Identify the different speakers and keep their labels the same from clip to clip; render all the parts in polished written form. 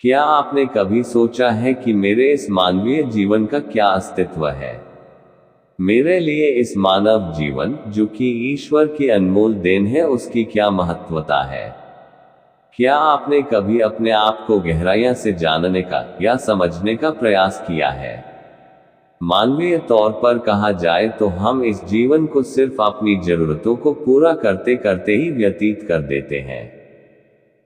Speaker 1: क्या आपने कभी सोचा है कि मेरे इस मानवीय जीवन का क्या अस्तित्व है? मेरे लिए इस मानव जीवन, जो कि ईश्वर की अनमोल देन है, उसकी क्या महत्वता है? क्या आपने कभी अपने आप को गहराइयां से जानने का या समझने का प्रयास किया है? मानवीय तौर पर कहा जाए तो हम इस जीवन को सिर्फ अपनी जरूरतों को पूरा करते करते ही व्यतीत कर देते हैं।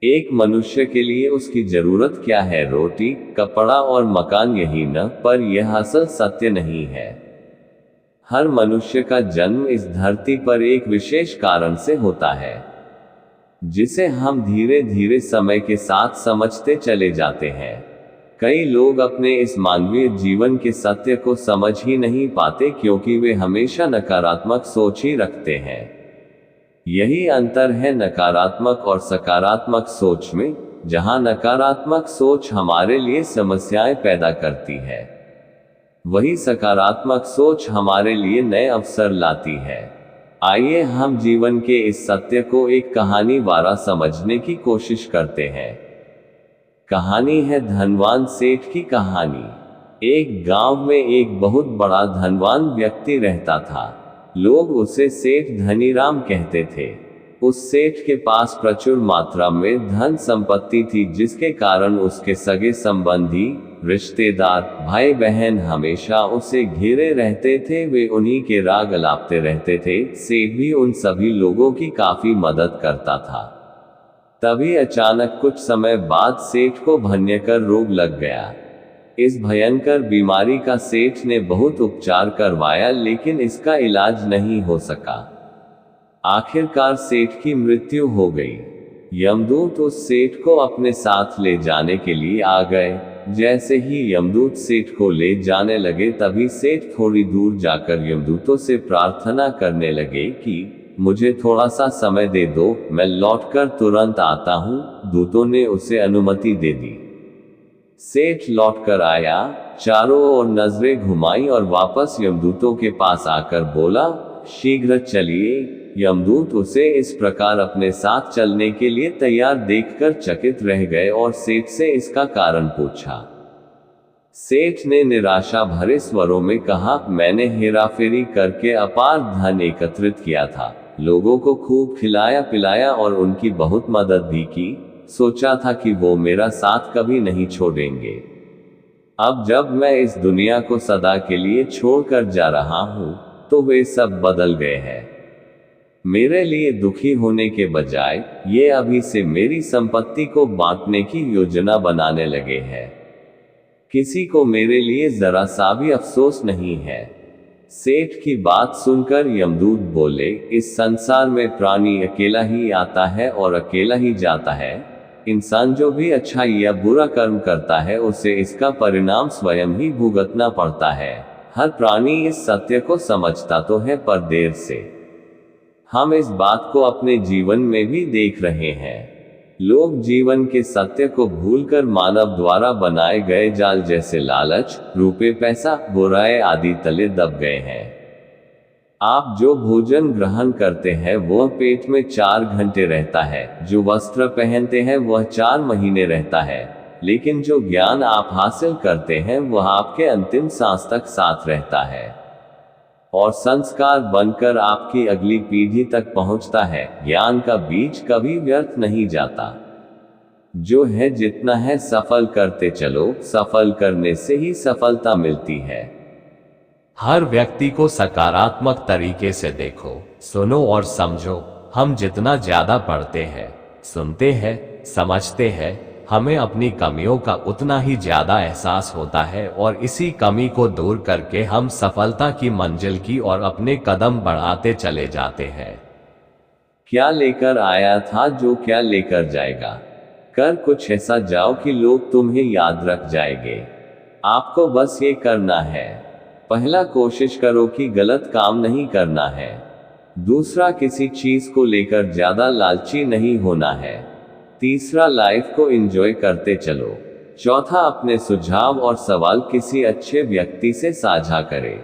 Speaker 1: एक मनुष्य के लिए उसकी जरूरत क्या है? रोटी, कपड़ा और मकान, यही न? पर यह असल सत्य नहीं है। हर मनुष्य का जन्म इस धरती पर एक विशेष कारण से होता है, जिसे हम धीरे धीरे समय के साथ समझते चले जाते हैं। कई लोग अपने इस मानवीय जीवन के सत्य को समझ ही नहीं पाते, क्योंकि वे हमेशा नकारात्मक सोच ही रखते हैं। यही अंतर है नकारात्मक और सकारात्मक सोच में। जहां नकारात्मक सोच हमारे लिए समस्याएं पैदा करती है, वही सकारात्मक सोच हमारे लिए नए अवसर लाती है। आइए हम जीवन के इस सत्य को एक कहानी द्वारा समझने की कोशिश करते हैं। कहानी है धनवान सेठ की कहानी। एक गांव में एक बहुत बड़ा धनवान व्यक्ति रहता था। लोग उसे सेठ धनीराम कहते थे। उस सेठ के पास प्रचुर मात्रा में धन संपत्ति थी, जिसके कारण उसके सगे संबंधी, रिश्तेदार, भाई बहन हमेशा उसे घेरे रहते थे। वे उन्हीं के राग अलापते रहते थे। सेठ भी उन सभी लोगों की काफी मदद करता था। तभी अचानक कुछ समय बाद सेठ को भयंकर रोग लग गया। इस भयंकर बीमारी का सेठ ने बहुत उपचार करवाया, लेकिन इसका इलाज नहीं हो सका। आखिरकार सेठ की मृत्यु हो गई। यमदूत उस सेठ को अपने साथ ले जाने के लिए आ गए। जैसे ही यमदूत सेठ को ले जाने लगे, तभी सेठ थोड़ी दूर जाकर यमदूतों से प्रार्थना करने लगे कि मुझे थोड़ा सा समय दे दो, मैं लौटकर तुरंत आता हूं। दूतों ने उसे अनुमति दे दी। सेठ लौटकर आया, चारों ओर नजरें घुमाई और वापस यमदूतों के पास आकर बोला, शीघ्र चलिए। यमदूत उसे इस प्रकार अपने साथ चलने के लिए तैयार देखकर चकित रह गए और सेठ से इसका कारण पूछा। सेठ ने निराशा भरे स्वरों में कहा, मैंने हेराफेरी करके अपार धन एकत्रित किया था, लोगों को खूब खिलाया पिलाया और उनकी बहुत मदद भी की। सोचा था कि वो मेरा साथ कभी नहीं छोड़ेंगे। अब जब मैं इस दुनिया को सदा के लिए छोड़कर जा रहा हूं, तो वे सब बदल गए हैं। मेरे लिए दुखी होने के बजाय ये अभी से मेरी संपत्ति को बांटने की योजना बनाने लगे हैं। किसी को मेरे लिए जरा सा भी अफसोस नहीं है। सेठ की बात सुनकर यमदूत बोले, इस संसार में प्राणी अकेला ही आता है और अकेला ही जाता है। इंसान जो भी अच्छा या बुरा कर्म करता है, उसे इसका परिणाम स्वयं ही भुगतना पड़ता है। हर प्राणी इस सत्य को समझता तो है, पर देर से। हम इस बात को अपने जीवन में भी देख रहे हैं। लोग जीवन के सत्य को भूलकर मानव द्वारा बनाए गए जाल जैसे लालच, रुपए पैसा, बुराई आदि तले दब गए हैं। आप जो भोजन ग्रहण करते हैं वह पेट में 4 घंटे रहता है, जो वस्त्र पहनते हैं वह 4 महीने रहता है, लेकिन जो ज्ञान आप हासिल करते हैं वह आपके अंतिम सांस तक साथ रहता है और संस्कार बनकर आपकी अगली पीढ़ी तक पहुंचता है। ज्ञान का बीज कभी व्यर्थ नहीं जाता। जो है जितना है सफल करते चलो, सफल करने से ही सफलता मिलती है।
Speaker 2: हर व्यक्ति को सकारात्मक तरीके से देखो, सुनो और समझो। हम जितना ज्यादा पढ़ते हैं, सुनते हैं, समझते हैं, हमें अपनी कमियों का उतना ही ज्यादा एहसास होता है और इसी कमी को दूर करके हम सफलता की मंजिल की और अपने कदम बढ़ाते चले जाते हैं।
Speaker 1: क्या लेकर आया था जो क्या लेकर जाएगा। कर कुछ ऐसा जाओ कि लोग तुम्हें याद रख जाएंगे। आपको बस ये करना है। पहला, कोशिश करो कि गलत काम नहीं करना है। दूसरा, किसी चीज को लेकर ज्यादा लालची नहीं होना है। तीसरा, लाइफ को एंजॉय करते चलो। चौथा, अपने सुझाव और सवाल किसी अच्छे व्यक्ति से साझा करें।